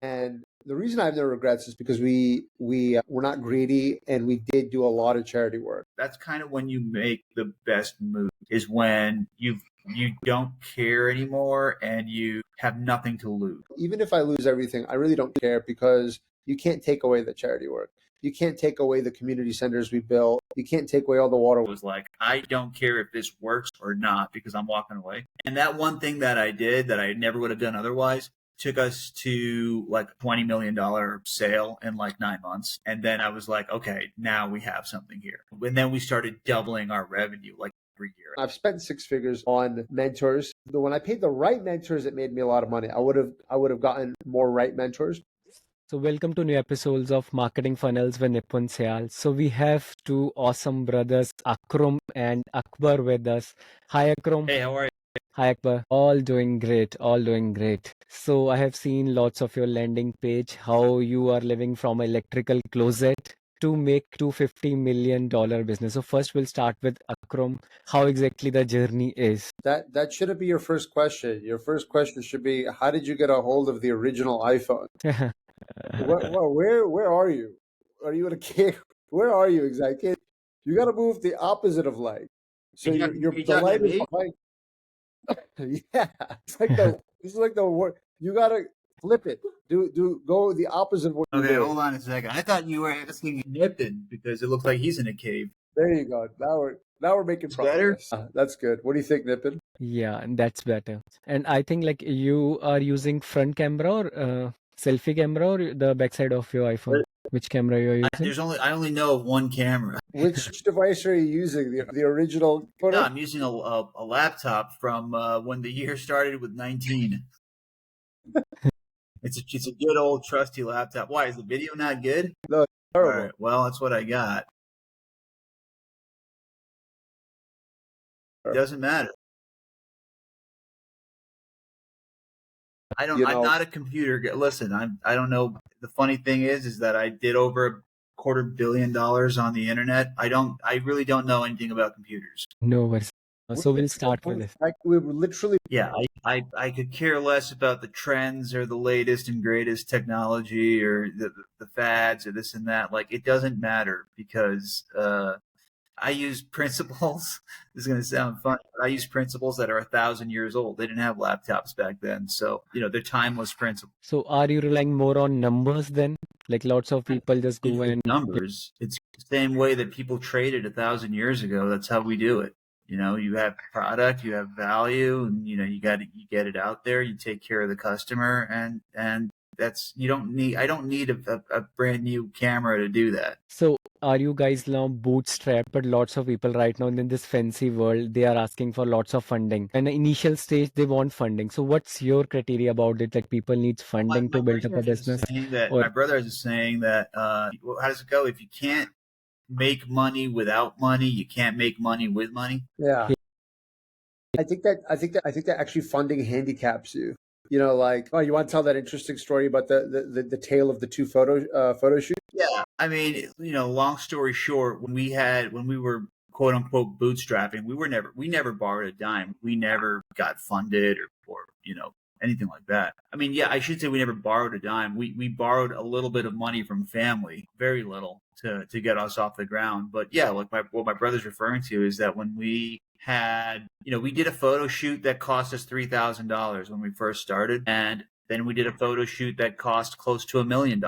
And the reason I have no regrets is because we're not greedy, and we did do a lot of charity work. That's kind of when you make the best move, is when you don't care anymore and you have nothing to lose. Even if I lose everything, I really don't care, because you can't take away the charity work. You can't take away the community centers we built. You can't take away all the water. It was like, I don't care if this works or not, because I'm walking away. And that one thing that I did that I never would have done otherwise took us to like $20 million sale in like 9 months. And then I was like, okay, now we have something here. And then we started doubling our revenue like every year. I've spent 6 figures on mentors. When I paid the right mentors, it made me a lot of money. I would have gotten more right mentors. So welcome to new episodes of Marketing Funnels with Nipun Seal. So we have two awesome brothers, Akrum and Akbar, with us. Hi Akrum. Hey, how are you? Hi Akbar. All doing great, all doing great. So I have seen lots of your landing page, how you are living from electrical closet to make $250 million business. So first we'll start with Akrum, how exactly the journey is. That shouldn't be your first question. Your first question should be, how did you get a hold of the original iPhone? Where are you? Are you in a cave? Where are you exactly? You got to move the opposite of light. So the light is behind. Yeah, this is like the word. You got to flip it. Go the opposite of what Okay, hold on a second. I thought you were asking Nipun because it looks like he's in a cave. There you go. Now we're making progress. Better? That's good. What do you think, Nipun? Yeah, that's better. And I think like you are using front camera or selfie camera or the backside of your iPhone? Which camera you're using? I only know of one camera. Which device are you using? The original photo? No, I'm using a laptop from when the year started with 19. It's a good old trusty laptop. Why, is the video not good? No, it's terrible. All right, well, that's what I got. It doesn't matter. I'm not a computer guy. Listen, I don't know. The funny thing is that I did over $250 million on the internet. I really don't know anything about computers. No worries. So we'll start with this. We were literally. Yeah, I could care less about the trends or the latest and greatest technology or the fads or this and that. Like, it doesn't matter, because I use principles. This is going to sound funny, but I use principles that are 1,000 years old. They didn't have laptops back then. So, they're timeless principles. So are you relying more on numbers then? Like lots of people just go and numbers. It's the same way that people traded 1,000 years ago. That's how we do it. You have product, you have value, and you get it out there. You take care of the customer, and I don't need a brand new camera to do that. So are you guys now bootstrapped? But lots of people right now in this fancy world, they are asking for lots of funding. And the initial stage, they want funding. So what's your criteria about it? Like, people need funding to build up a business? My brother is saying that, how does it go? If you can't make money without money, you can't make money with money. Yeah. I think that actually funding handicaps you. Like, oh, you want to tell that interesting story about the tale of the two photo shoot? Yeah. I mean, long story short, when we were quote unquote bootstrapping, we never borrowed a dime. We never got funded or anything like that. I mean, yeah, I should say we never borrowed a dime. We borrowed a little bit of money from family, very little, to get us off the ground. But yeah, like what my brother's referring to is that when we had, we did a photo shoot that cost us $3,000 when we first started. And then we did a photo shoot that cost close to $1 million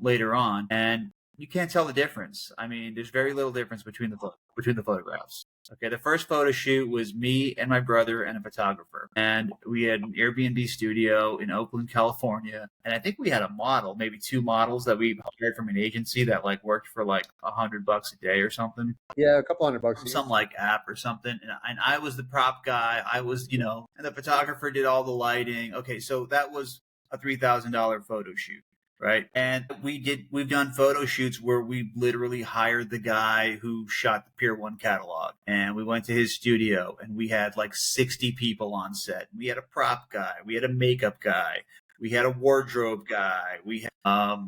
later on. And you can't tell the difference. I mean, there's very little difference between the photographs. Okay, the first photo shoot was me and my brother and a photographer. And we had an Airbnb studio in Oakland, California. And I think we had a model, maybe 2 models that we hired from an agency that like worked for like $100 a day or something. Yeah, a couple $100. Some like app or something. And I was the prop guy. I was, and the photographer did all the lighting. Okay, so that was a $3,000 photo shoot. Right. And we've done photo shoots where we literally hired the guy who shot the Pier 1 catalog, and we went to his studio and we had like 60 people on set. We had a prop guy. We had a makeup guy. We had a wardrobe guy. We had,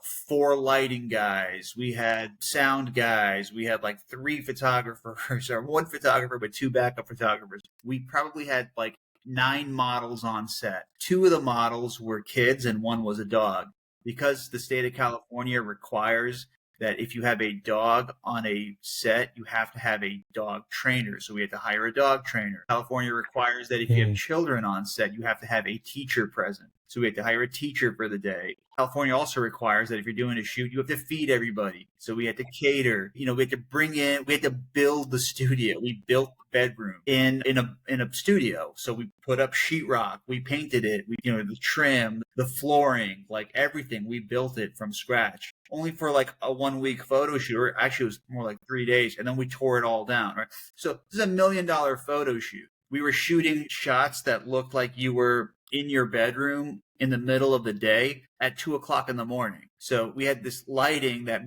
4 lighting guys. We had sound guys. We had like 3 photographers or 1 photographer, but 2 backup photographers. We probably had like 9 models on set. 2 of the models were kids and 1 was a dog. Because the state of California requires that if you have a dog on a set, you have to have a dog trainer. So we had to hire a dog trainer. California requires that if you have children on set, you have to have a teacher present. So we had to hire a teacher for the day. California also requires that if you're doing a shoot, you have to feed everybody. So we had to cater. We had to build the studio. We built the bedroom in a studio. So we put up sheetrock. We painted it. The trim, the flooring, like everything. We built it from scratch. Only for like a 1 week photo shoot, or actually it was more like 3 days, and then we tore it all down, right? So this is $1 million photo shoot. We were shooting shots that looked like you were in your bedroom in the middle of the day at 2:00 in the morning. So we had this lighting that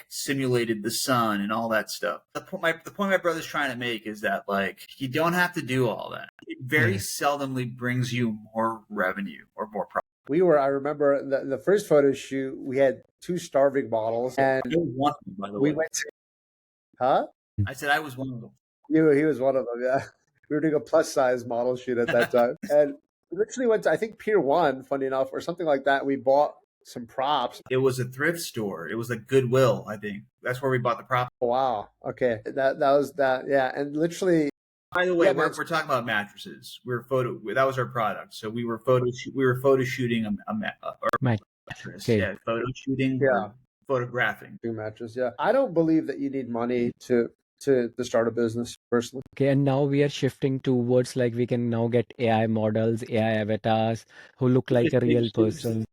simulated the sun and all that stuff. The point my brother's trying to make is that you don't have to do all that. It very seldomly brings you more revenue or more profit. I remember the first photo shoot, we had 2 starving models, and I was one of them, by the way. We went to, huh? I said I was one of them. He was one of them, yeah. We were doing a plus size model shoot at that time. And we literally went to, I think, Pier 1, funny enough, or something like that. We bought some props. It was a thrift store. It was like Goodwill, I think. That's where we bought the props. Oh, wow. Okay. That was that. Yeah. And literally. By the way, we're talking about mattresses. That was our product. So we were photo shooting a mattress. Okay. Yeah, photo shooting. Yeah. Photographing. Mattress. Yeah. I don't believe that you need money to start a business personally. Okay, and now we are shifting towards we can now get AI models, AI avatars who look like a real person.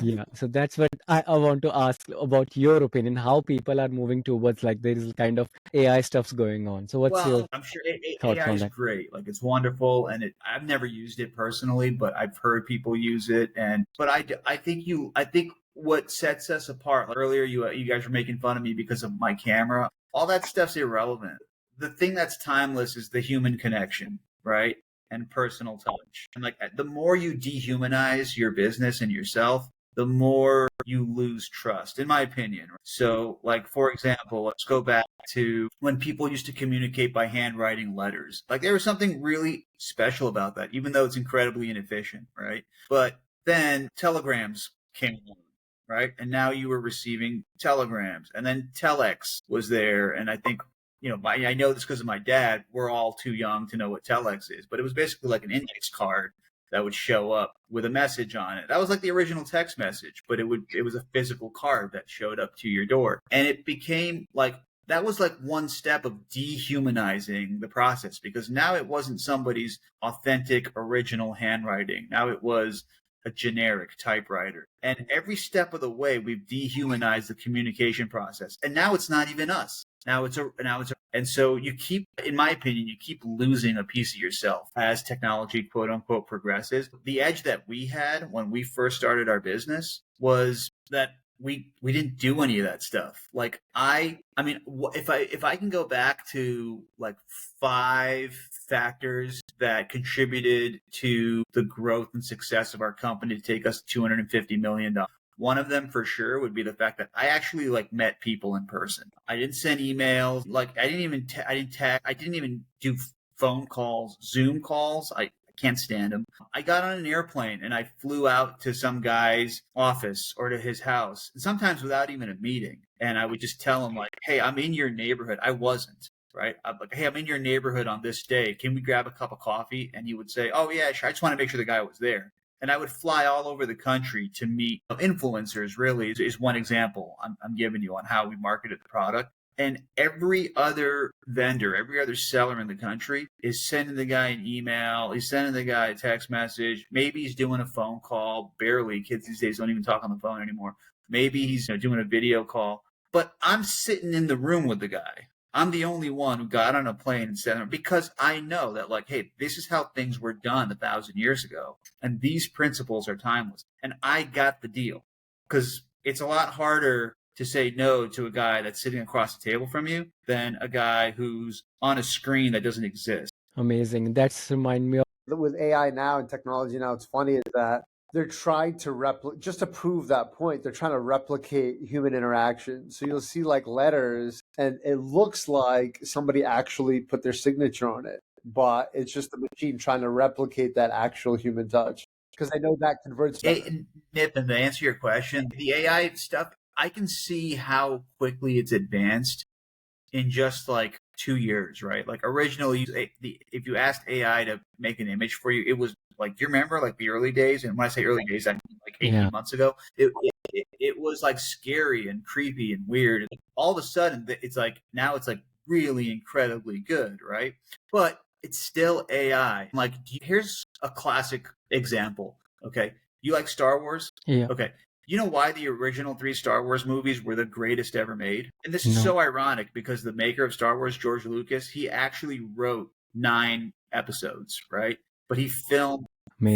Yeah, so that's what I want to ask about your opinion, how people are moving towards there is kind of AI stuff's going on. So what's your I'm sure thoughts AI on is that? great. It's wonderful, and I've never used it personally, but I've heard people use it. But I think what sets us apart. Earlier, you guys were making fun of me because of my camera. All that stuff's irrelevant. The thing that's timeless is the human connection, right? And personal touch. And the more you dehumanize your business and yourself, the more you lose trust, in my opinion. So, for example, let's go back to when people used to communicate by handwriting letters. There was something really special about that, even though it's incredibly inefficient, right? But then telegrams came along. Right. And now you were receiving telegrams, and then telex was there. And I think, I know this because of my dad. We're all too young to know what telex is, but it was basically like an index card that would show up with a message on it. That was like the original text message, but it was a physical card that showed up to your door. And it became that was one step of dehumanizing the process, because now it wasn't somebody's authentic original handwriting. Now it was a generic typewriter. And every step of the way, we've dehumanized the communication process. And now it's not even us. And so you keep, in my opinion, you keep losing a piece of yourself as technology, quote unquote, progresses. The edge that we had when we first started our business was that we didn't do any of that stuff. If I can go back to 5 factors that contributed to the growth and success of our company to take us to $250 million. One of them for sure would be the fact that I actually met people in person. I didn't send emails. I didn't even do phone calls, Zoom calls. I can't stand them. I got on an airplane and I flew out to some guy's office or to his house, sometimes without even a meeting. And I would just tell him hey, I'm in your neighborhood. I wasn't. Right. I'm hey, I'm in your neighborhood on this day. Can we grab a cup of coffee? And he would say, oh, yeah, sure. I just want to make sure the guy was there. And I would fly all over the country to meet influencers, really, is one example I'm giving you on how we marketed the product. And every other vendor, every other seller in the country is sending the guy an email. He's sending the guy a text message. Maybe he's doing a phone call. Barely. Kids these days don't even talk on the phone anymore. Maybe he's doing a video call. But I'm sitting in the room with the guy. I'm the only one who got on a plane and said, because I know that hey, this is how things were done 1,000 years ago. And these principles are timeless. And I got the deal, because it's a lot harder to say no to a guy that's sitting across the table from you than a guy who's on a screen that doesn't exist. Amazing. That's remind me of with AI now and technology now. It's funny is that they're trying to just to prove that point, they're trying to replicate human interaction. So you'll see letters and it looks like somebody actually put their signature on it. but it's just the machine trying to replicate that actual human touch. Because I know that converts better. Nip, and to answer your question, the AI stuff, I can see how quickly it's advanced in just like 2 years, right? Like originally, if you asked AI to make an image for you, it was like, do you remember like the early days? And when I say early days, I mean like 18 months ago. It was like scary and creepy and weird. All of a sudden, it's like now it's like really incredibly good, right? But it's still AI. Like, here's a classic example. Okay, you like Star Wars? Yeah. Okay, you know why the original 3 Star Wars movies were the greatest ever made? And this is so ironic because the maker of Star Wars, George Lucas, he actually wrote 9 episodes, right? But he filmed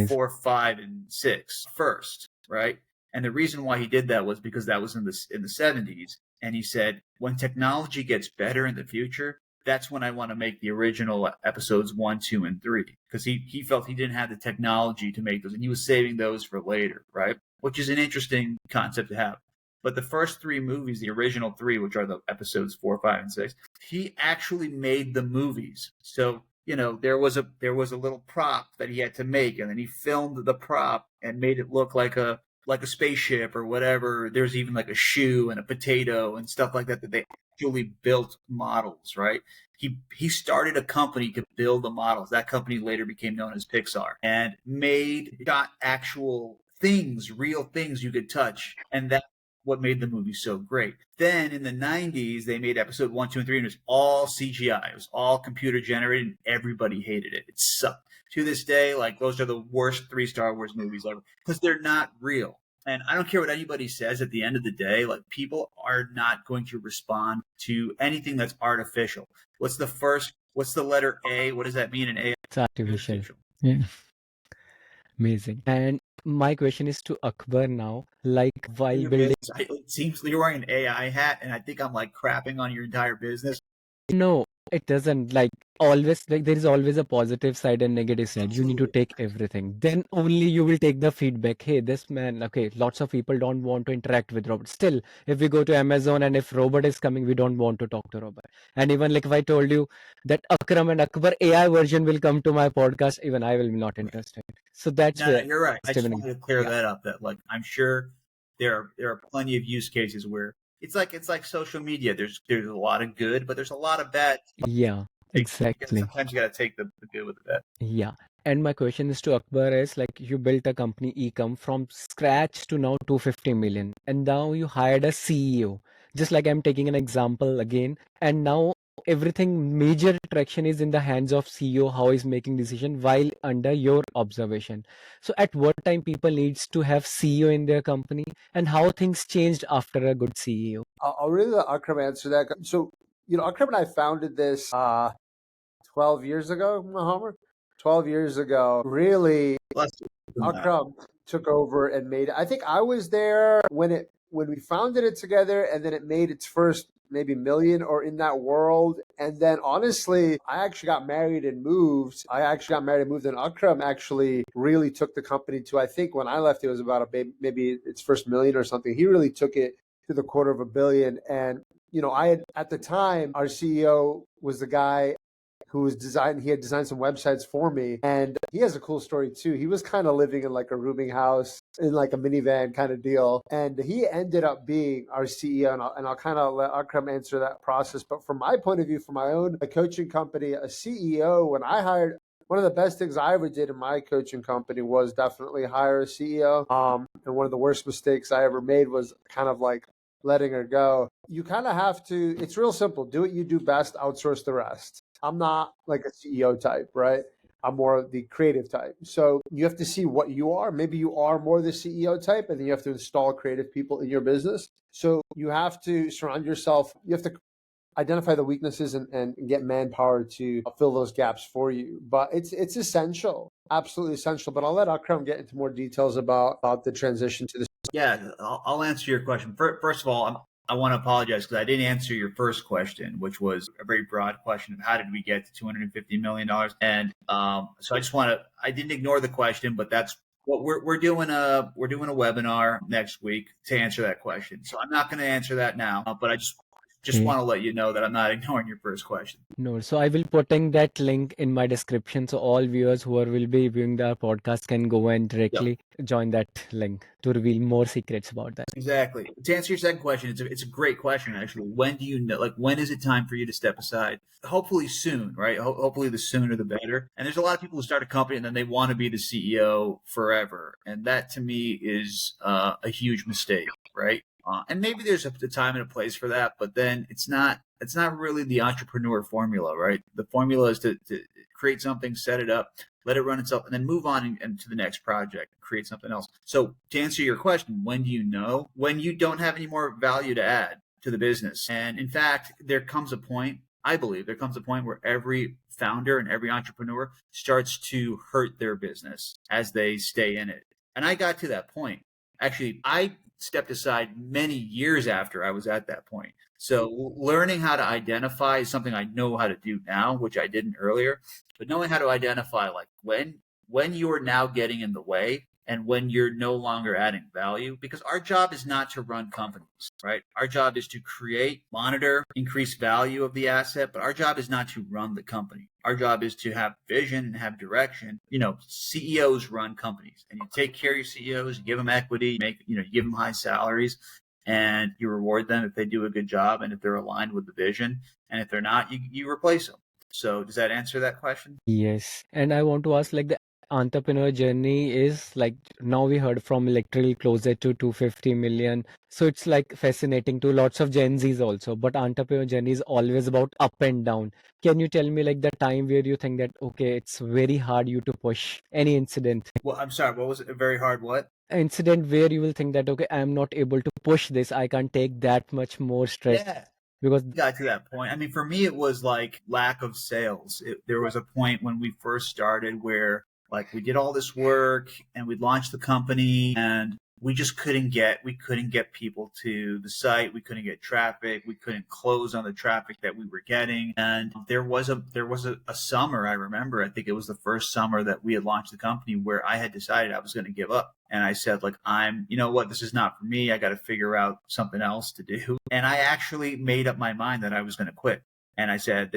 4, 5, and 6 first, right? And the reason why he did that was because that was in the 70s. And he said, when technology gets better in the future, that's when I want to make the original episodes 1, 2, and 3. Because he felt he didn't have the technology to make those. And he was saving those for later, right? Which is an interesting concept to have. But the first 3 movies, the original 3, which are the episodes 4, 5, and 6, he actually made the movies. So, you know, there was a little prop that he had to make, and then he filmed the prop and made it look like a spaceship or whatever. There's even like a shoe and a potato and stuff like that they actually built models, right? He started a company to build the models. That company later became known as Pixar and got actual things, real things you could touch. And that's what made the movie so great. Then in the 90s, they made episode 1, 2, and 3, and it was all CGI. It was all computer generated, and everybody hated it. It sucked. To this day, like, those are the worst 3 Star Wars movies ever because they're not real. And I don't care what anybody says at the end of the day, like, people are not going to respond to anything that's artificial. What's the letter A? What does that mean in AI? It's artificial. Yeah. Amazing. And my question is to Akbar now, like while building. It seems you're wearing an AI hat, and I think I'm like crapping on your entire business. No, it doesn't. Like, always, like, there is always a positive side and negative side. You need to take everything. Then only you will take the feedback. Hey, this man, okay, lots of people don't want to interact with robots. Still, if we go to Amazon and if robot is coming, we don't want to talk to robot. And even like if I told you that Akram and Akbar AI version will come to my podcast, even I will be not interested. So that's where you're right. I just wanted to clear that up. That, like, I'm sure there are plenty of use cases where it's like social media. There's a lot of good, but there's a lot of bad. Yeah, exactly. Sometimes you got to take the good with the bad. Yeah. And my question is to Akbar is, like, you built a company Ecom from scratch to now 250 million, and now you hired a CEO. Just like I'm taking an example again, and now everything major traction is in the hands of CEO, how he's making decision while under your observation. So at what time people needs to have CEO in their company, and how things changed after a good CEO? I'll really let Akram answer that. So, you know, Akram and I founded this 12 years ago, Muhammad. 12 years ago, really, Akram took over and made it. I think I was there when we founded it together, and then it made its first maybe million or in that world. And then honestly, I actually got married and moved. And Akram actually really took the company to, I think when I left, it was about maybe its first million or something. He really took it to the $250 million. And, you know, at the time, our CEO was the guy who had designed some websites for me. And he has a cool story too. He was kind of living in like a rooming house in like a minivan kind of deal. And he ended up being our CEO. And I'll kind of let Akram answer that process. But from my point of view, for my own coaching company, a CEO, when I hired, one of the best things I ever did in my coaching company was definitely hire a CEO. And one of the worst mistakes I ever made was kind of like letting her go. You kind of have to, it's real simple. Do what you do best, outsource the rest. I'm not like a CEO type, right? I'm more of the creative type. So you have to see what you are. Maybe you are more the CEO type, and then you have to install creative people in your business. So you have to surround yourself. You have to identify the weaknesses and get manpower to fill those gaps for you. But it's essential, absolutely essential. But I'll let Akram get into more details about the transition to this. Yeah, I'll answer your question. First of all, I want to apologize because I didn't answer your first question, which was a very broad question of how did we get to $250 million? And so I didn't ignore the question, but that's what we're doing a webinar next week to answer that question. So I'm not going to answer that now, but I just Just want to let you know that I'm not ignoring your first question. No, so I will putting that link in my description, so all viewers who will be viewing the podcast can go and directly join that link to reveal more secrets about that. Exactly. To answer your second question, it's a great question, actually. When do you know, like, when is it time for you to step aside? Hopefully soon, right? Hopefully the sooner the better. And there's a lot of people who start a company and then they want to be the CEO forever. And that to me is a huge mistake, right? And maybe there's a time and a place for that, but then it's not really the entrepreneur formula, right? The formula is to create something, set it up, let it run itself, and then move on and to the next project, create something else. So to answer your question, when do you know? When you don't have any more value to add to the business. And in fact, there comes a point, I believe, where every founder and every entrepreneur starts to hurt their business as they stay in it. And I got to that point. Actually, I stepped aside many years after I was at that point. So learning how to identify is something I know how to do now, which I didn't earlier, but knowing how to identify like when you are now getting in the way and when you're no longer adding value, because our job is not to run companies, right? Our job is to create, monitor, increase value of the asset, but our job is not to run the company. Our job is to have vision and have direction. You know, CEOs run companies, and you take care of your CEOs, you give them equity, you give them high salaries, and you reward them if they do a good job and if they're aligned with the vision. And if they're not, you replace them. So does that answer that question? Yes. And I want to ask, like, the entrepreneur journey is like, now we heard from electrical closet to 250 million. So it's like fascinating to lots of Gen Zs also. But entrepreneur journey is always about up and down. Can you tell me like the time where you think that, okay, it's very hard you to push any incident? Well, I'm sorry, what was it? Very hard what? Incident where you will think that, okay, I'm not able to push this. I can't take that much more stress. Yeah. Because got to that point. I mean, for me, it was like lack of sales. There was a point when we first started where like we did all this work and we launched the company and we just couldn't get people to the site. We couldn't get traffic. We couldn't close on the traffic that we were getting. And there was a summer, I remember, I think it was the first summer that we had launched the company where I had decided I was going to give up. And I said, like, you know what, this is not for me. I got to figure out something else to do. And I actually made up my mind that I was going to quit. And I said,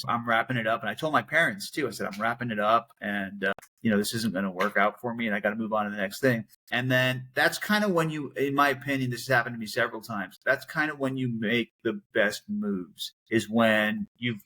I'm wrapping it up. And I told my parents too, I said, I'm wrapping it up and, this isn't going to work out for me and I got to move on to the next thing. And then that's kind of when in my opinion, this has happened to me several times. That's kind of when you make the best moves, is when you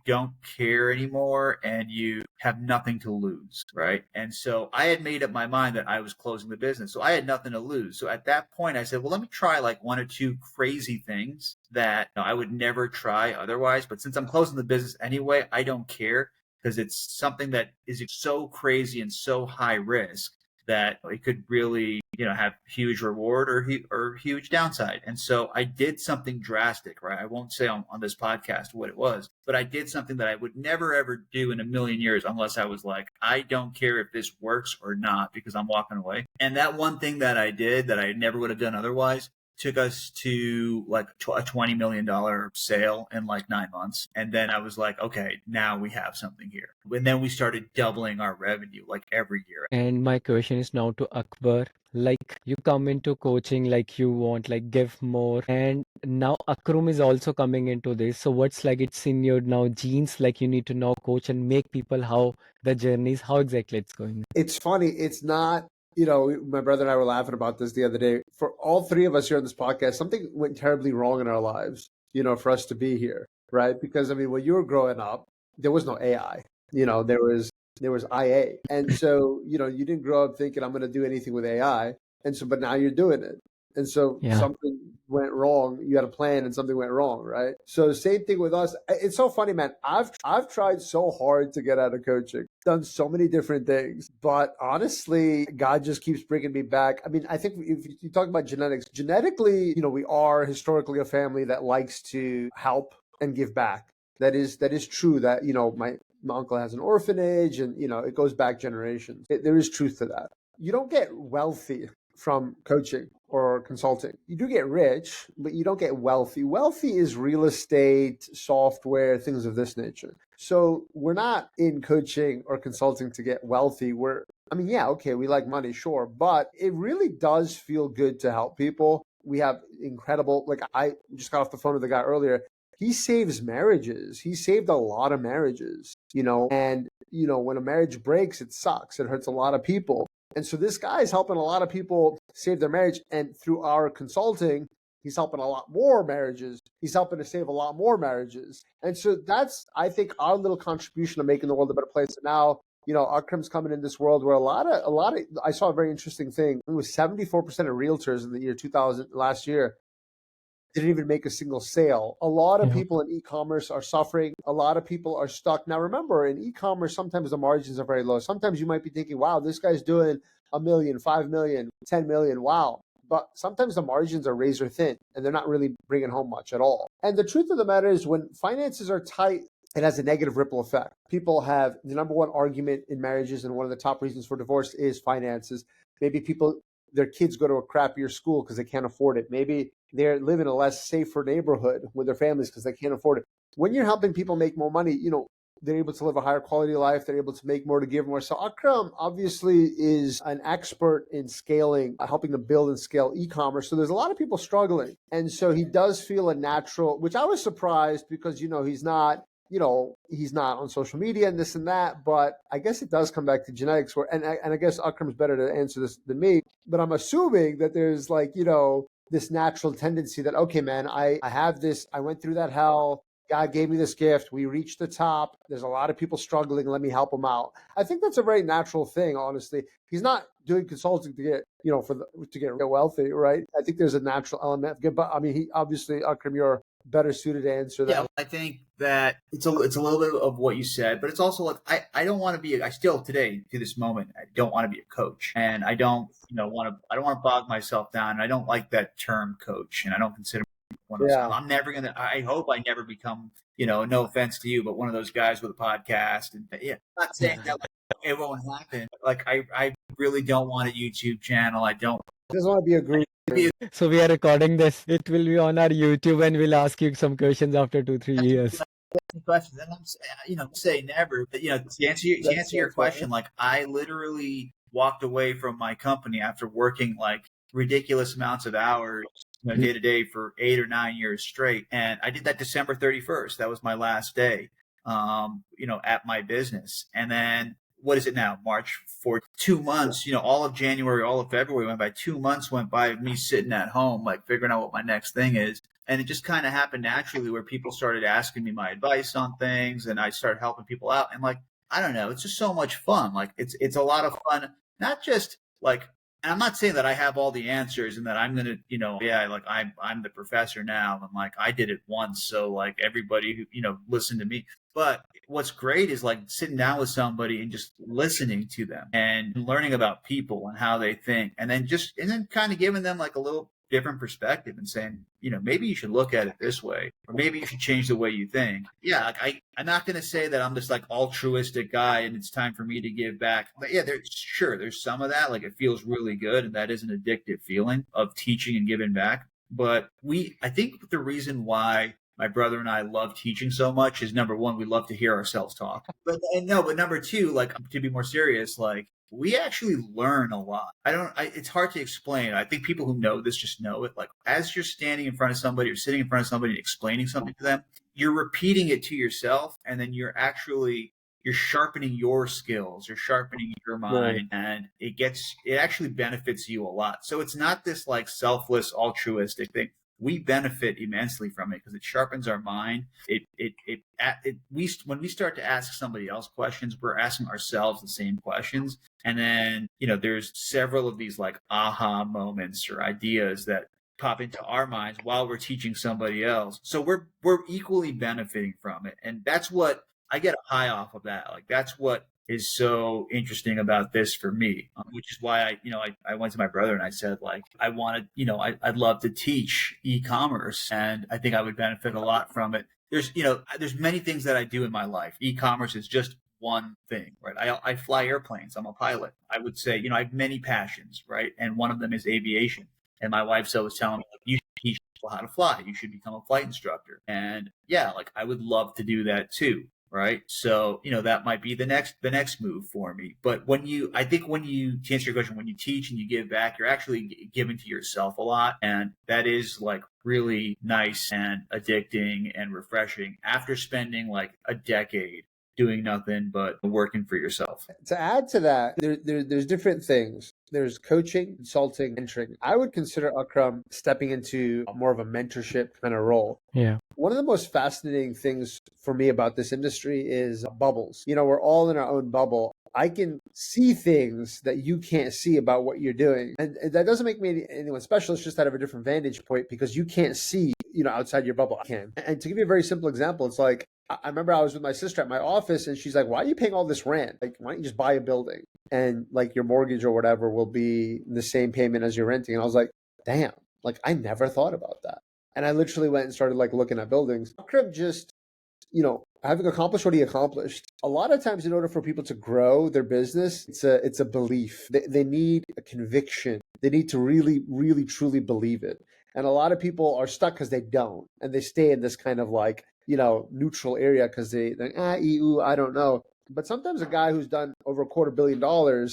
don't care anymore and you have nothing to lose, right? And so I had made up my mind that I was closing the business. So I had nothing to lose. So at that point I said, well, let me try like one or two crazy things that I would never try otherwise. But since I'm closing the business anyway, I don't care, because it's something that is so crazy and so high risk that it could really, have huge reward or huge downside. And so I did something drastic, right? I won't say on this podcast what it was, but I did something that I would never, ever do in a million years unless I was like, I don't care if this works or not, because I'm walking away. And that one thing that I did that I never would have done otherwise took us to like a $20 million sale in like 9 months. And then I was like, okay, now we have something here. And then we started doubling our revenue like every year. And my question is now to Akbar. Like, you come into coaching, like you want like give more, and now Akrum is also coming into this. So what's like it's in your now genes, like you need to now coach and make people how the journeys, how exactly it's going. It's funny. It's not, my brother and I were laughing about this the other day. For all three of us here on this podcast, something went terribly wrong in our lives, for us to be here, right? Because I mean, when you were growing up, there was no AI, there was IA. And so, you didn't grow up thinking I'm going to do anything with AI. And so, but now you're doing it. And so something went wrong. You had a plan and something went wrong, right? So same thing with us. It's so funny, man. I've tried so hard to get out of coaching, done so many different things, but honestly, God just keeps bringing me back. I mean, I think if you talk about genetically, we are historically a family that likes to help and give back. That is true. That, my uncle has an orphanage and, it goes back generations. There is truth to that. You don't get wealthy from coaching or consulting. You do get rich, but you don't get wealthy. Wealthy is real estate, software, things of this nature. So we're not in coaching or consulting to get wealthy. We like money, sure, but it really does feel good to help people we have incredible, like I just got off the phone with the guy earlier. He saves marriages. He saved a lot of marriages, and when a marriage breaks, it sucks. It hurts a lot of people. And so this guy is helping a lot of people save their marriage. And through our consulting, he's helping a lot more marriages. He's helping to save a lot more marriages. And so that's, I think, our little contribution to making the world a better place. And now, Akrum's coming in this world where a lot of, I saw a very interesting thing. It was 74% of realtors in the year 2000, last year, didn't even make a single sale. A lot of people in e-commerce are suffering. A lot of people are stuck. Now, remember, in e-commerce, sometimes the margins are very low. Sometimes you might be thinking, wow, this guy's doing $1 million, $5 million, $10 million. Wow. But sometimes the margins are razor thin and they're not really bringing home much at all. And the truth of the matter is when finances are tight, it has a negative ripple effect. People have the number one argument in marriages, and one of the top reasons for divorce is finances. Maybe their kids go to a crappier school because they can't afford it. Maybe they live in a less safer neighborhood with their families because they can't afford it. When you're helping people make more money, they're able to live a higher quality of life. They're able to make more, to give more. So Akram obviously is an expert in scaling, helping to build and scale e-commerce. So there's a lot of people struggling. And so he does feel a natural, which I was surprised because, he's not on social media and this and that, but I guess it does come back to genetics and I guess Akram's better to answer this than me, but I'm assuming that there's this natural tendency that, okay, man, I have this, I went through that hell. God gave me this gift. We reached the top. There's a lot of people struggling. Let me help them out. I think that's a very natural thing, honestly. He's not doing consulting to get, to get real wealthy, right? I think there's a natural element. But I mean, he obviously, Akram, you're better suited to answer that. Yeah, I think that it's a little bit of what you said, but it's also like I don't want to be. I still today to this moment I don't want to be a coach, and I don't want to bog myself down. I don't like that term coach, and I don't consider one of those. I'm never gonna. I hope I never become no offense to you, but one of those guys with a podcast. And yeah, I'm not saying that it won't happen. Like I really don't want a YouTube channel. I don't. It doesn't want to be a group. So we are recording this. It will be on our YouTube, and we'll ask you some questions after 2-3 years. Questions, and I'm say never. But to answer your question, like I literally walked away from my company after working like ridiculous amounts of hours, day to day for 8 or 9 years straight, and I did that December 31st. That was my last day, at my business, and then. What is it now? March for 2 months, all of January, all of February went by. 2 months went by of me sitting at home, like figuring out what my next thing is. And it just kind of happened naturally where people started asking me my advice on things and I started helping people out. And like, I don't know, it's just so much fun. Like it's a lot of fun, not just like, and I'm not saying that I have all the answers and that I'm going to, like I'm the professor now. And like, I did it once. So like everybody who, listen to me. But what's great is like sitting down with somebody and just listening to them and learning about people and how they think. And then kind of giving them like a little different perspective and saying, maybe you should look at it this way, or maybe you should change the way you think. Yeah. Like I'm not going to say that I'm this like altruistic guy and it's time for me to give back. But yeah, there's some of that. Like it feels really good. And that is an addictive feeling of teaching and giving back. But I think the reason why my brother and I love teaching so much is number one, we love to hear ourselves talk. But number two, like to be more serious, like we actually learn a lot. It's hard to explain. I think people who know this just know it. Like as you're standing in front of somebody or sitting in front of somebody and explaining something to them, you're repeating it to yourself. And then you're sharpening your skills, you're sharpening your mind, and it actually benefits you a lot. So it's not this like selfless altruistic thing. We benefit immensely from it because it sharpens our mind. When we start to ask somebody else questions, we're asking ourselves the same questions. And then, there's several of these like aha moments or ideas that pop into our minds while we're teaching somebody else. So we're equally benefiting from it. And that's what I get a high off of that. Like that's what is so interesting about this for me, which is why I went to my brother and I said, like, I wanted, I'd love to teach e-commerce and I think I would benefit a lot from it. There's many things that I do in my life. E-commerce is just one thing, right? I fly airplanes. I'm a pilot. I would say, I have many passions, right? And one of them is aviation. And my wife's always telling me, like, you should teach people how to fly. You should become a flight instructor. And yeah, like I would love to do that too. right? So, that might be the next move for me. But I think to answer your question, when you teach and you give back, you're actually giving to yourself a lot. And that is like really nice and addicting and refreshing after spending like a decade doing nothing but working for yourself. To add to that, there's different things. There's coaching, consulting, mentoring. I would consider Akram stepping into more of a mentorship kind of role. Yeah. One of the most fascinating things for me about this industry is bubbles. We're all in our own bubble. I can see things that you can't see about what you're doing. And that doesn't make me anyone special. It's just out of a different vantage point because you can't see, outside your bubble. I can. And to give you a very simple example, it's like, I remember I was with my sister at my office and she's like, why are you paying all this rent? Like, why don't you just buy a building? And like your mortgage or whatever will be the same payment as you're renting. And I was like, damn, like I never thought about that. And I literally went and started like looking at buildings. Akram just, having accomplished what he accomplished, a lot of times in order for people to grow their business, it's a belief. They need a conviction. They need to really, really, truly believe it. And a lot of people are stuck because they don't. And they stay in this kind of like, neutral area because they're I don't know. But sometimes a guy who's done over $250 million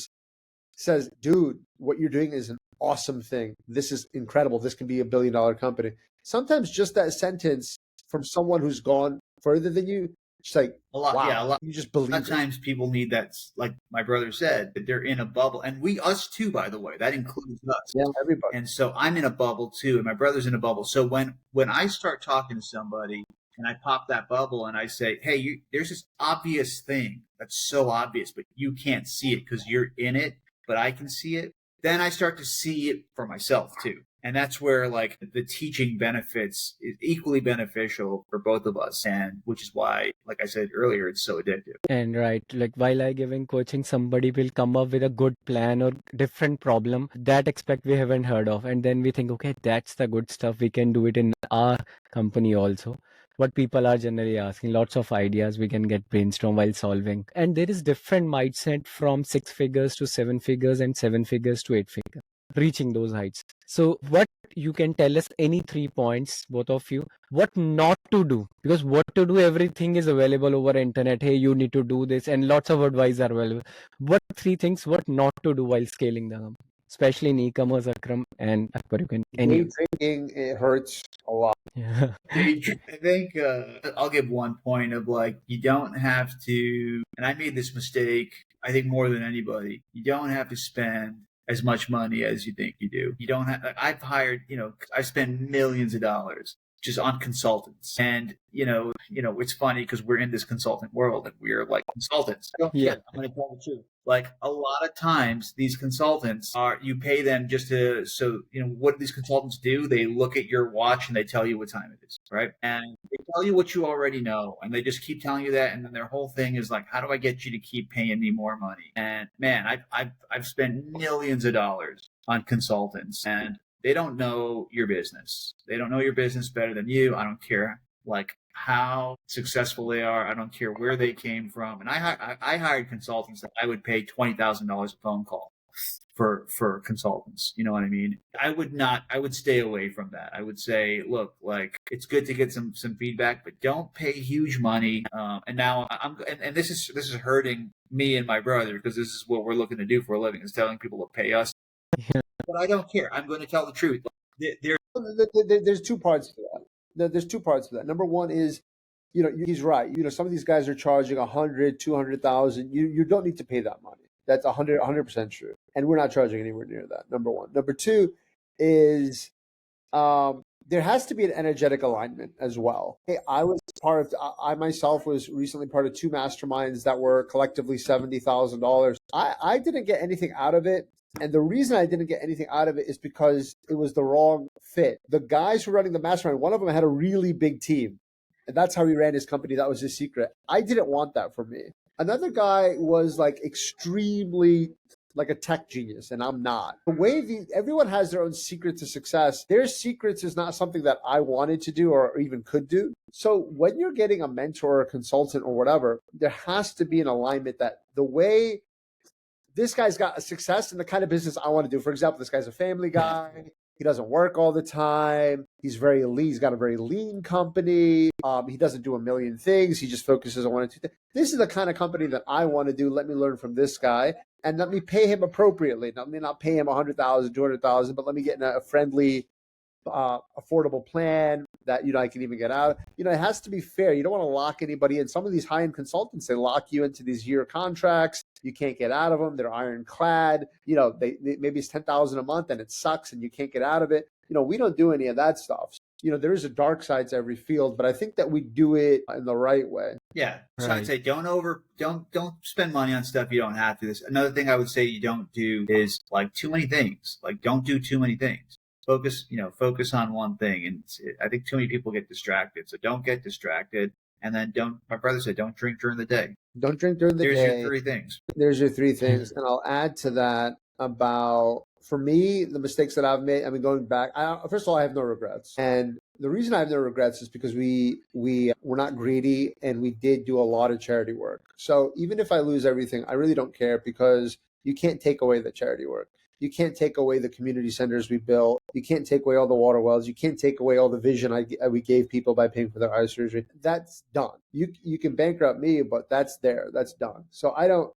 says, dude, what you're doing is an awesome thing. This is incredible. This can be $1 billion company. Sometimes just that sentence from someone who's gone further than you, it's like, wow, you just believe it. Sometimes people need that, like my brother said, that they're in a bubble. And us too, by the way, that includes us. Yeah, everybody. And so I'm in a bubble too, and my brother's in a bubble. So when I start talking to somebody and I pop that bubble and I say, hey, there's this obvious thing that's so obvious, but you can't see it because you're in it, but I can see it. Then I start to see it for myself too. And that's where like the teaching benefits is equally beneficial for both of us. And which is why, like I said earlier, it's so addictive. And right, like while I giving coaching, somebody will come up with a good plan or different problem that expect we haven't heard of. And then we think, okay, that's the good stuff. We can do it in our company also. What people are generally asking, lots of ideas we can get brainstorm while solving. And there is different mindset from 6 figures to 7 figures and 7 figures to 8 figures, reaching those heights. So what you can tell us any 3 points, both of you, what not to do, because what to do, everything is available over internet. Hey, you need to do this and lots of advice are available. What 3 things, what not to do while scaling the company, especially in e-commerce, Akram and Akbar, you can. Day drinking, it hurts a lot. Yeah. I think I'll give one point of like, you don't have to, and I made this mistake, I think more than anybody, you don't have to spend as much money as you think you do. You don't have, I've hired, I spend millions of dollars just on consultants. And, it's funny because we're in this consultant world and we're like consultants. Yeah. I'm going to tell the truth. Like a lot of times these consultants you pay them just to, what do these consultants do? They look at your watch and they tell you what time it is, right? And they tell you what you already know. And they just keep telling you that. And then their whole thing is like, how do I get you to keep paying me more money? And man, I've spent millions of dollars on consultants and they don't know your business. They don't know your business better than you. I don't care like how successful they are. I don't care where they came from. And I hired consultants that I would pay $20,000 a phone call for consultants. You know what I mean? I would stay away from that. I would say, look, like it's good to get some feedback, but don't pay huge money. And now and this is hurting me and my brother because this is what we're looking to do for a living, is telling people to pay us. Yeah. But I don't care. I'm going to tell the truth. There's 2 parts to that. There's 2 parts to that. Number one is, he's right. Some of these guys are charging 100, 200,000. You don't need to pay that money. That's 100% true. And we're not charging anywhere near that. Number one. Number two is, there has to be an energetic alignment as well. Hey, I myself was recently part of 2 masterminds that were collectively $70,000. I didn't get anything out of it. And the reason I didn't get anything out of it is because it was the wrong fit. The guys who were running the mastermind, one of them had a really big team. And that's how he ran his company. That was his secret. I didn't want that for me. Another guy was like extremely like a tech genius, and I'm not. The way everyone has their own secret to success, their secrets is not something that I wanted to do or even could do. So when you're getting a mentor or a consultant or whatever, there has to be an alignment that the way this guy's got a success in the kind of business I want to do. For example, this guy's a family guy. He doesn't work all the time. He's very lean. He's got a very lean company. He doesn't do a million things. He just focuses on one or two things. This is the kind of company that I want to do. Let me learn from this guy and let me pay him appropriately. Let me not pay him 100,000, 200,000, but let me get in a friendly, affordable plan that I can even get out. It has to be fair. You don't want to lock anybody in. Some of these high-end consultants, they lock you into these year contracts. You can't get out of them. They're ironclad. They maybe it's 10,000 a month and it sucks and you can't get out of it. We don't do any of that stuff. There is a dark side to every field, but I think that we do it in the right way. Yeah. So I'd say don't spend money on stuff you don't have to. Another thing I would say you don't do is like too many things. Like don't do too many things. Focus on one thing. And I think too many people get distracted. So don't get distracted. And then my brother said, don't drink during the day. Don't drink during the day. There's your 3 things. There's your 3 things. And I'll add to that about, for me, the mistakes that I've made, going back, first of all, I have no regrets. And the reason I have no regrets is because we're not greedy and we did do a lot of charity work. So even if I lose everything, I really don't care because you can't take away the charity work. You can't take away the community centers we built. You can't take away all the water wells. You can't take away all the vision we gave people by paying for their eye surgery. That's done. You can bankrupt me, but that's there. That's done. So I don't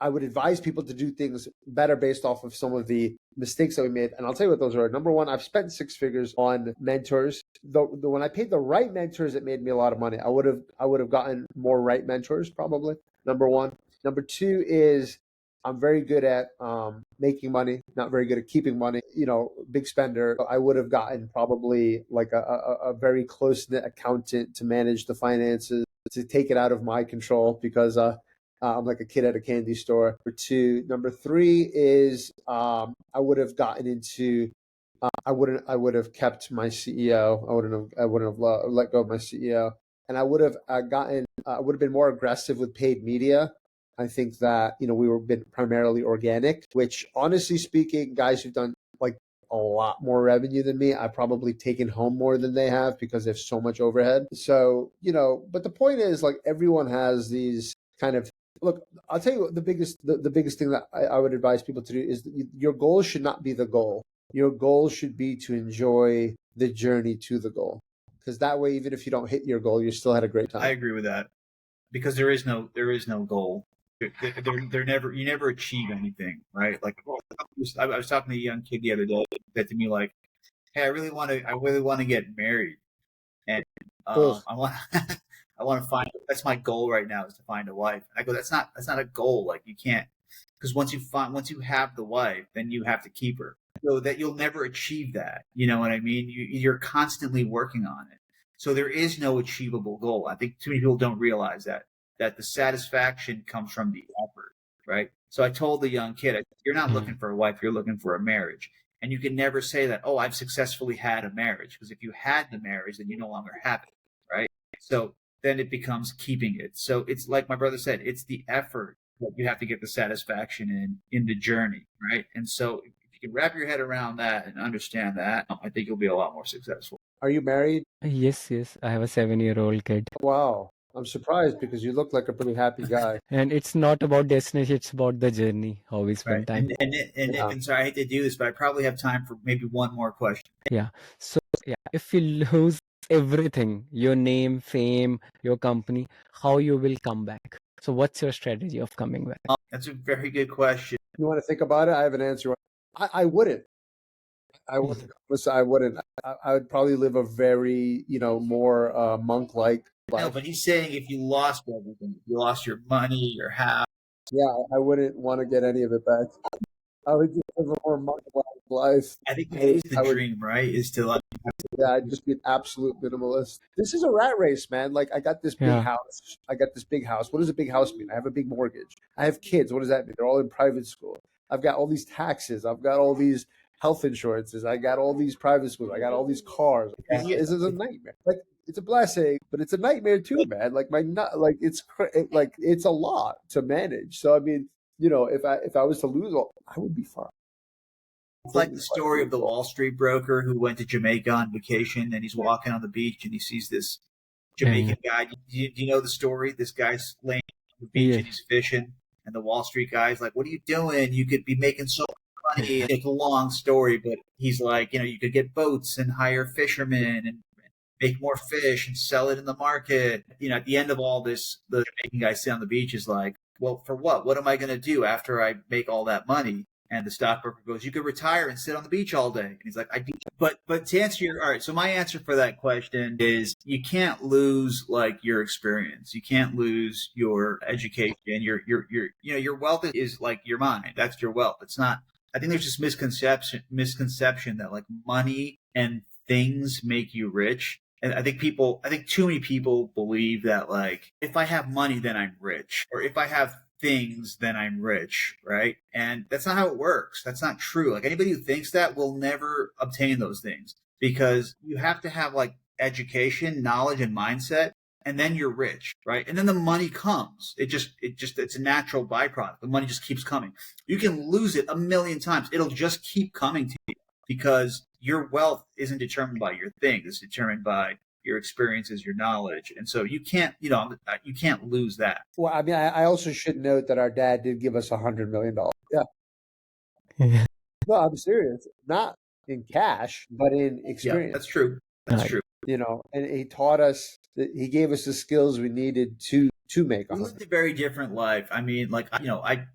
I would advise people to do things better based off of some of the mistakes that we made. And I'll tell you what those are. Number one, I've spent 6 figures on mentors. When I paid the right mentors, it made me a lot of money. I would have gotten more right mentors probably. Number one. Number 2 is I'm very good at making money, not very good at keeping money, big spender. I would have gotten probably like a very close-knit accountant to manage the finances, to take it out of my control because I'm like a kid at a candy store. Number 3 is I would have gotten into I would have kept my CEO. I wouldn't have let go of my CEO, and I would have been more aggressive with paid media. I think that we were been primarily organic, which honestly speaking, guys who've done like a lot more revenue than me, I've probably taken home more than they have because they have so much overhead. So but the point is, like, everyone has these kind of look. I'll tell you what the biggest thing that I would advise people to do is your goal should not be the goal. Your goal should be to enjoy the journey to the goal, because that way, even if you don't hit your goal, you still had a great time. I agree with that because there is no goal. You never achieve anything, right? Like I was talking to a young kid the other day that said to me like, "Hey, I really want to get married, and I want to find. That's my goal right now is to find a wife." And I go, "That's not a goal. Like you can't, because once you have the wife, then you have to keep her. So that you'll never achieve that. You know what I mean? You're constantly working on it. So there is no achievable goal. I think too many people don't realize that the satisfaction comes from the effort, right? So I told the young kid, you're not looking for a wife, you're looking for a marriage. And you can never say that, oh, I've successfully had a marriage. Because if you had the marriage, then you no longer have it, right? So then it becomes keeping it. So it's like my brother said, it's the effort that you have to get the satisfaction in the journey, right? And so if you can wrap your head around that and understand that, I think you'll be a lot more successful. Are you married? Yes. I have a 7-year-old kid. Wow. I'm surprised because you look like a pretty happy guy. And it's not about destination, it's about the journey, how we spend time. And sorry, I hate to do this, but I probably have time for maybe one more question. Yeah. So if you lose everything, your name, fame, your company, how you will come back? So what's your strategy of coming back? That's a very good question. You want to think about it? I have an answer. I wouldn't. I wouldn't. I wouldn't. I would probably live a very, more monk-like life. No, but he's saying if you lost everything, you lost your money, your house. Yeah, I wouldn't want to get any of it back. I would just live a more monk-like life. I think that is the dream, right? Is to like. Yeah, I'd just be an absolute minimalist. This is a rat race, man. Like, I got this big house. What does a big house mean? I have a big mortgage. I have kids. What does that mean? They're all in private school. I've got all these taxes. I've got all these health insurances. I got all these private schools. I got all these cars. This is a nightmare. Like, it's a blessing, but it's a nightmare too, man. Like it's a lot to manage. So I mean, if I was to lose all, I would be fine. It's like the story of the Wall Street broker who went to Jamaica on vacation, and he's walking on the beach and he sees this Jamaican guy. Do you know the story? This guy's laying on the beach and he's fishing, and the Wall Street guy's like, "What are you doing? You could be making so much money. It's a long story, but he's like, you could get boats and hire fishermen and make more fish and sell it in the market. At the end of all this, the Jamaican guy sitting on the beach is like, well, for what? What am I going to do after I make all that money? And the stockbroker goes, you could retire and sit on the beach all day. And he's like, I do. But to answer all right. So my answer for that question is you can't lose like your experience. You can't lose your education. Your wealth is like your mind. That's your wealth. It's not, I think there's just misconception that like money and things make you rich. And I think too many people believe that like, if I have money, then I'm rich, or if I have things, then I'm rich, right? And that's not how it works. That's not true. Like anybody who thinks that will never obtain those things, because you have to have like education, knowledge, and mindset, and then you're rich, right? And then the money comes. It's a natural byproduct. The money just keeps coming. You can lose it 1,000,000 times. It'll just keep coming to you, because your wealth isn't determined by your things. It's determined by your experiences, your knowledge. And so you can't lose that. Well, I mean, I also should note that our dad did give us $100 million. Yeah. No, I'm serious. Not in cash, but in experience. Yeah, that's true. That's true. And he taught us that he gave us the skills we needed to make. We lived a very different life. I mean, like, I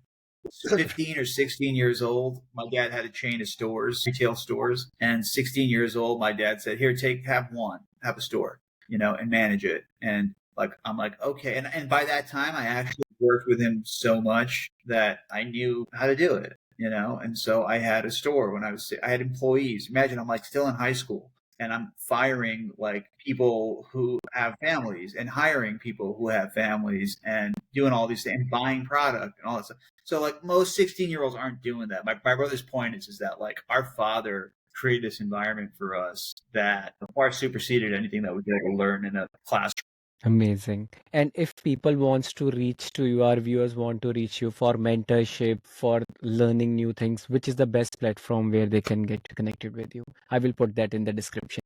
15 or 16 years old, my dad had a chain of stores, retail stores, and 16 years old, my dad said, here, have a store, and manage it. And like, I'm like, okay. And by that time, I actually worked with him so much that I knew how to do it, and so I had a store I had employees. Imagine I'm like still in high school and I'm firing like people who have families and hiring people who have families and doing all these things and buying product and all that stuff. So like most 16-year-olds aren't doing that. My brother's point is that like our father created this environment for us that far superseded anything that we could ever learn in a classroom. Amazing. And if people wants to reach to you, our viewers want to reach you for mentorship, for learning new things, which is the best platform where they can get connected with you? I will put that in the description.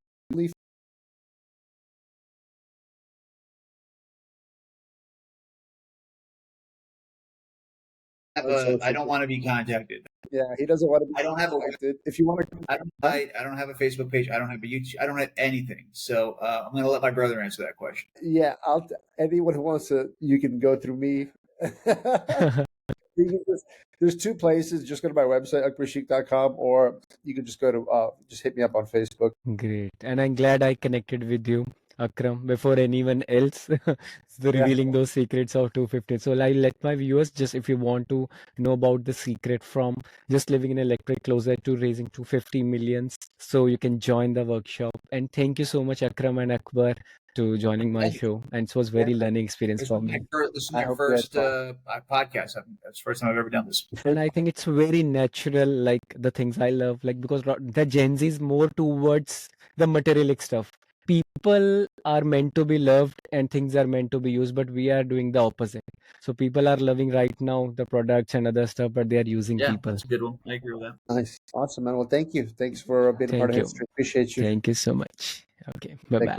I don't want to be contacted. Yeah, he doesn't want to be I don't have contacted. If you want to, I don't have a Facebook page. I don't have a YouTube. I don't have anything. So I'm going to let my brother answer that question. Yeah, anyone who wants to, you can go through me. There's two places. Just go to my website, akbarsheikh.com, or you can just go to just hit me up on Facebook. Great. And I'm glad I connected with you, Akram, before anyone else revealing those secrets of 250. So I let my viewers, just if you want to know about the secret from just living in an electric closet to raising 250 millions, so you can join the workshop. And thank you so much, Akram and Akbar, to joining my show. And it was very learning experience for me. This is my first podcast. That's the first time I've ever done this. And I think it's very natural, like the things I love, like because the Gen Z is more towards the materialistic stuff. People are meant to be loved and things are meant to be used, but we are doing the opposite. So people are loving right now the products and other stuff, but they are using people. That's a good one. I agree with that. Nice. Awesome, man. Well, thank you. Thanks for being a part of history. Appreciate you. Thank you so much. Okay. Bye-bye.